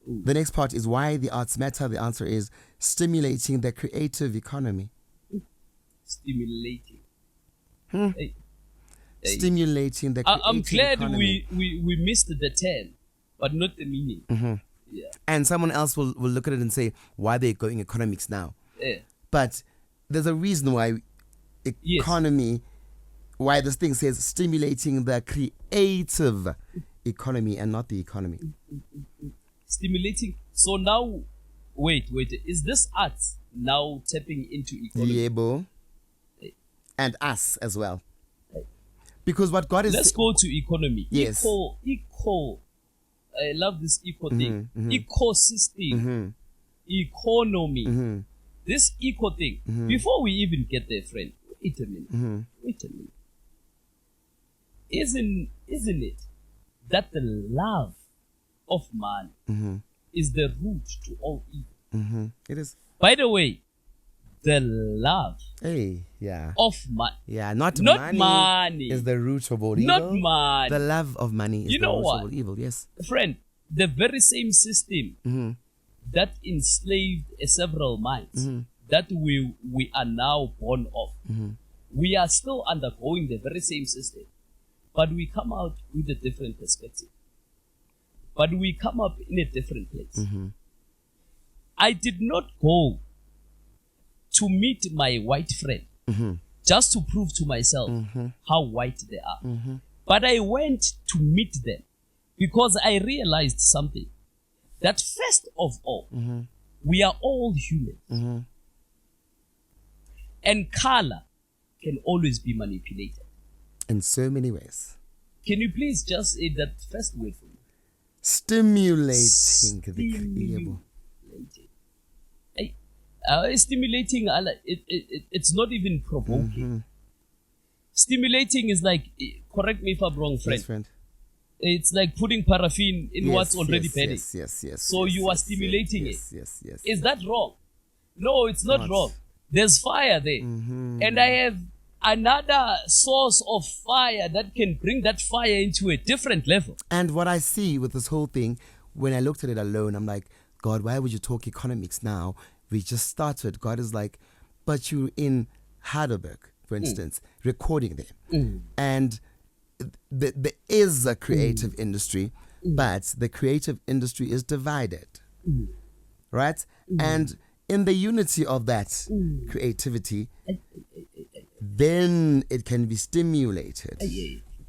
the next part is why the arts matter. The answer is stimulating the creative economy. Stimulating. Hey. Stimulating the creative I'm glad economy. we missed the 10, but not the meaning. Yeah. And someone else will look at it and say, why are they going economics now? Yeah. But there's a reason why economy, why this thing says stimulating the creative economy and not the economy. Stimulating. So now, wait. Is this art now tapping into economy? Yebo. And us as well. Because what God is... Let's go to economy. Yes. Eco. I love this eco thing. Ecosystem. Economy. This eco thing. Before we even get there, friend, wait a minute. Isn't it that the love of man is the root to all evil? It is. By the way, the love of man. Yeah, not money is the root of all evil. Not money. The love of money is the root of all evil, yes. Friend, the very same system that enslaved several minds that we are now born of, we are still undergoing the very same system. But we come out with a different perspective. But we come up in a different place. I did not go to meet my white friend just to prove to myself how white they are. But I went to meet them because I realized something. That first of all, we are all human. And color can always be manipulated. In so many ways. Can you please just say that first word for me? Stimulating the creative. Stimulating, it's not even provoking. Stimulating is like, correct me if I'm wrong, friend. Yes, friend. It's like putting paraffin in what's already burning. Yes. So you are stimulating it. Yes. Is that wrong? No, it's not wrong. There's fire there. And I have another source of fire that can bring that fire into a different level. And what I see with this whole thing, when I looked at it alone, I'm like, God, why would you talk economics now? We just started. God is like, but you're in Heidelberg, for instance, recording there. And there is a creative industry, but the creative industry is divided. Right? And in the unity of that creativity, then it can be stimulated.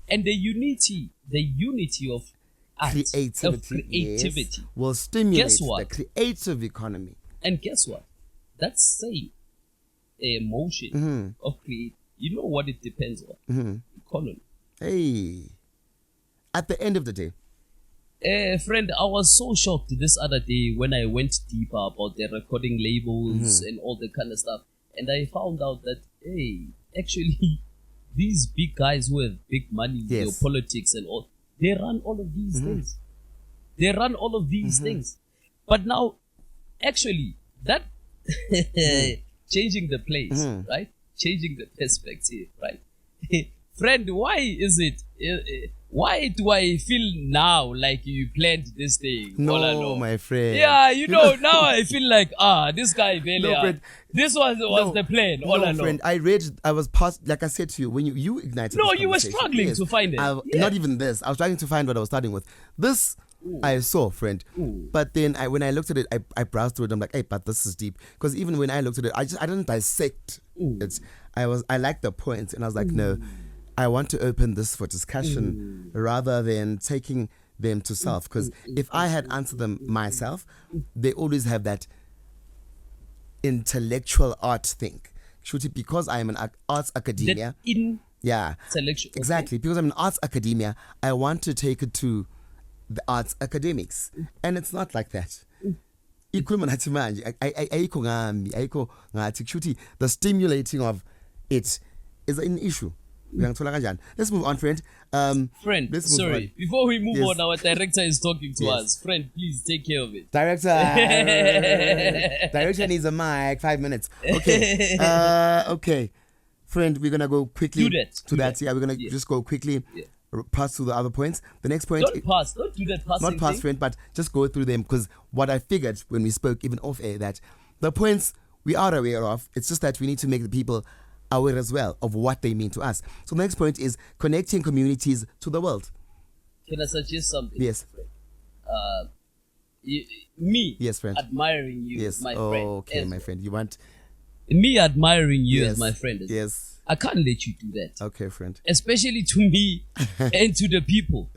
And the unity of art, creativity will stimulate the creative economy. And guess what? That same emotion of create, you know what it depends on? Economy. At the end of the day. Friend, I was so shocked this other day when I went deeper about the recording labels and all that kind of stuff. And I found out that, actually, these big guys who have big money, politics and all, they run all of these things. They run all of these things. But now, actually, that changing the place, right? Changing the perspective, right? Friend, why is it? Why do I feel now like you planned this thing? No, my friend. Yeah, now I feel like, this guy, this was the plan all along. Friend, I was past, like I said to you, when you ignited No, you were struggling to find it. Not even this. I was trying to find what I was starting with. This, I saw, friend. But then when I looked at it, I browsed through it. I'm like, but this is deep. Because even when I looked at it, I didn't dissect it. I liked the points, and I was like, no, I want to open this for discussion rather than taking them to self. Because if I had answered them myself, they always have that intellectual art thing. Because I'm an arts academia. Selection. Exactly. Because I'm an arts academia, I want to take it to the arts academics. And it's not like that. The stimulating of it is an issue. Let's move on, friend. Sorry. Before we move on, our director is talking to us. Friend, please take care of it. Director needs a mic. 5 minutes. Okay. Okay. Friend, we're going to go quickly to that. Yeah, we're going to just go quickly. Pass through the other points. The next point. Don't do that passing Not pass, thing. friend, but just go through them, because what I figured when we spoke even off air, that The points we are aware of. It's just that we need to make the people aware as well of what they mean to us. So the next point is connecting communities to the world. Can I suggest something? Yes. Yes, friend. Admiring you, yes. my friend. Okay, my friend. You want me admiring you as my friend? Yes. I can't let you do that. Okay, friend. Especially to me and to the people.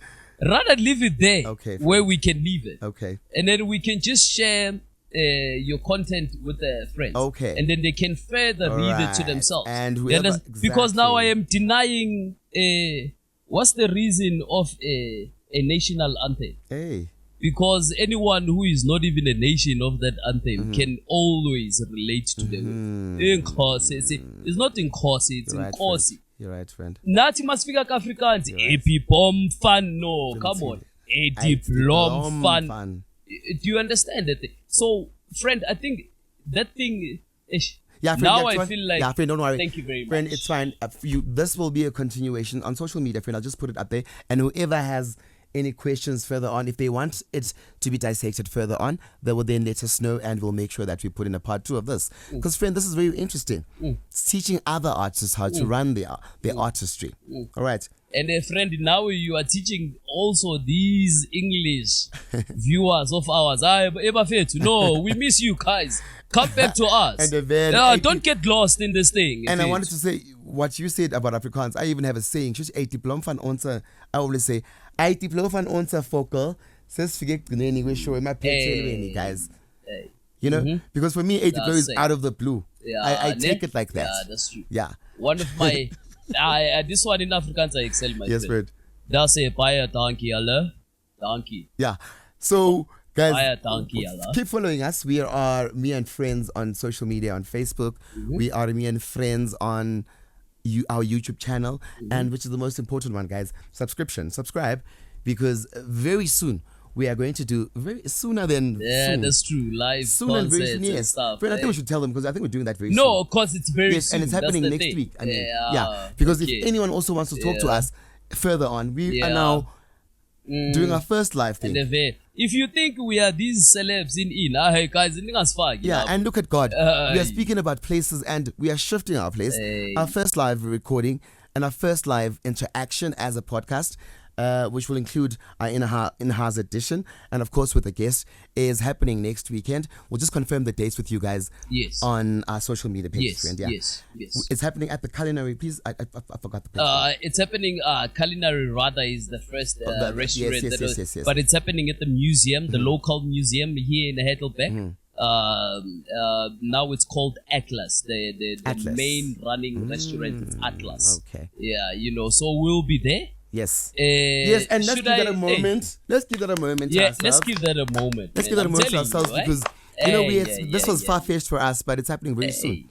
Rather leave it there, where we can leave it. Okay. And then we can just share your content with the friends. Okay. And then they can further read it to themselves. And whoever, because now I am denying what's the reason of a national anthem? Hey. Because anyone who is not even a nation of that anthem can always relate to the Nkosi. It's not in Nkosi, it's in Nkosi. You're right, friend. Nathi masifika ka-Afrikaans, epipom fan, no, come on. Diplom fan. Do you understand that thing? So, friend, I think that thing yeah, friend, now I feel like, yeah, friend, don't worry. Thank you very much. Friend, it's fine. This will be a continuation on social media, friend. I'll just put it up there. And whoever has any questions further on, if they want it to be dissected further on, they will then let us know, and we'll make sure that we put in a part 2 of this. Because, friend, this is very interesting. It's teaching other artists how to run their artistry. All right. And friend, now you are teaching also these English viewers of ours. No, we miss you guys. Come back to us. And then, don't get lost in this thing. And I wanted to say what you said about Afrikaans. I even have a saying. I always say, I diplom van onze fokkel. Says forget we show my guys. You know, because for me, diplom is out of the blue. Yeah, I take it like that. Yeah, that's true. Yeah. One of my this one in Afrikaans I excel, my yes, friend. That's a paya donkey, Allah. Donkey. Yeah. So guys, keep following us. We are Me and Friends on social media on Facebook. We are Me and Friends on our YouTube channel, and which is the most important one, guys, subscribe, because very soon we are going to do sooner than soon. That's true, live soon and very soon, yes. Stuff, Friend, I think we should tell them, because I think we're doing that very soon. No, of course it's very soon. And it's happening next week. I mean, because if anyone also wants to talk to us further on, we are now doing our first live thing. If you think we are these celebs hey guys, and look at God. We are speaking about places, and we are shifting our place. Our first live recording and our first live interaction as a podcast, which will include our in-house edition, and of course with a guest, is happening next weekend. We'll just confirm the dates with you guys on our social media page. Yes. It's happening at the Culinary. Please, I forgot the place. It's happening. Culinary Radha is the first restaurant. Yes. But it's happening at the museum, the local museum here in Heidelberg. Now it's called Atlas. The Atlas. Main running restaurant is Atlas. Okay. Yeah, so we'll be there. Yes. Yes, and let's give that a moment. Let's give that a moment. Yeah, let's give that a moment. Let's give that a moment to ourselves, because this was far-fetched for us, but it's happening very soon.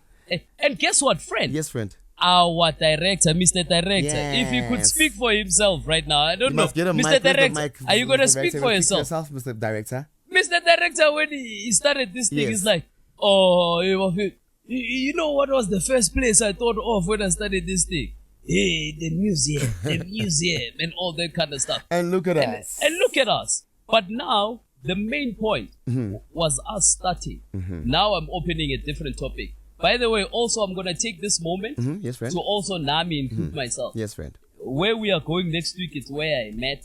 And guess what, friend? Yes, friend. Our director, Mr. Director, if he could speak for himself right now, I don't know. Mr. Director, are you going to speak for yourself? Mr. Director. Mr. Director, when he started this thing, he's like, you know what was the first place I thought of when I started this thing? Hey, the museum, and all that kind of stuff. And look at us. And look at us. But now, the main point was us starting. Now I'm opening a different topic. By the way, also, I'm going to take this moment yes, friend. to also Nami include myself. Yes, friend. Where we are going next week is where I met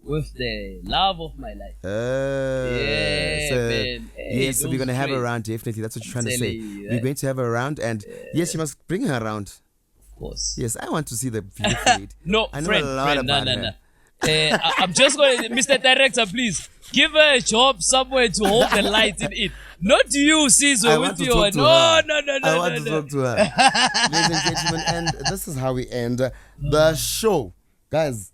with the love of my life. Yes, so we're going to have her around, definitely. That's what you're trying to say. We're going to have her around, and yes, you must bring her around. Course. Yes, I want to see the beautiful lady. No, I know friend, a lot about her. I'm just going to, Mr. Director, please give her a job somewhere to hold the light in it. Not you, Sizwe, with you. No. I want to talk to her. Ladies and gentlemen, and this is how we end the show. Guys,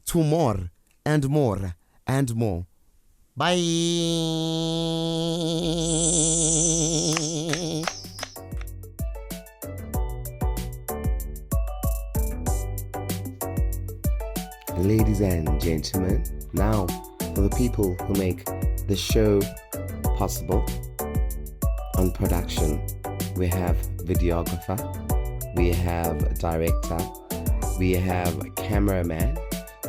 to more and more and more. Bye. Ladies and gentlemen, now for the people who make the show possible. On production, we have videographer, we have director, we have cameraman,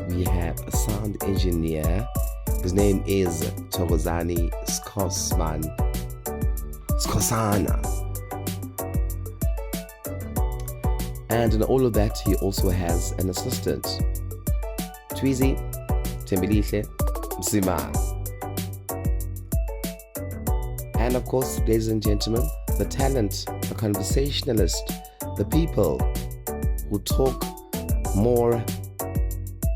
we have a sound engineer. His name is Thokozani Skosman. Sasana. And in all of that, he also has an assistant, Twizy, Themba, Msimang. And of course, ladies and gentlemen, the talent, the conversationalist, the people who talk more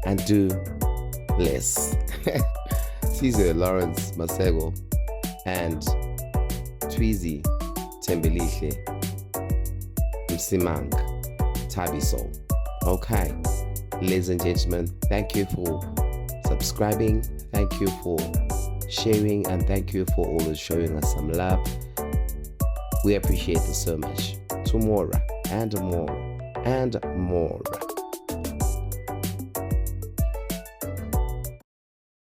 and do less. Sizwe, Lawrence, Maseko, and Twizy, Themba, Msimang, Thabiso. Okay, ladies and gentlemen, thank you for subscribing, thank you for sharing, and thank you for always showing us some love. We appreciate it so much. Tomorrow and more and more.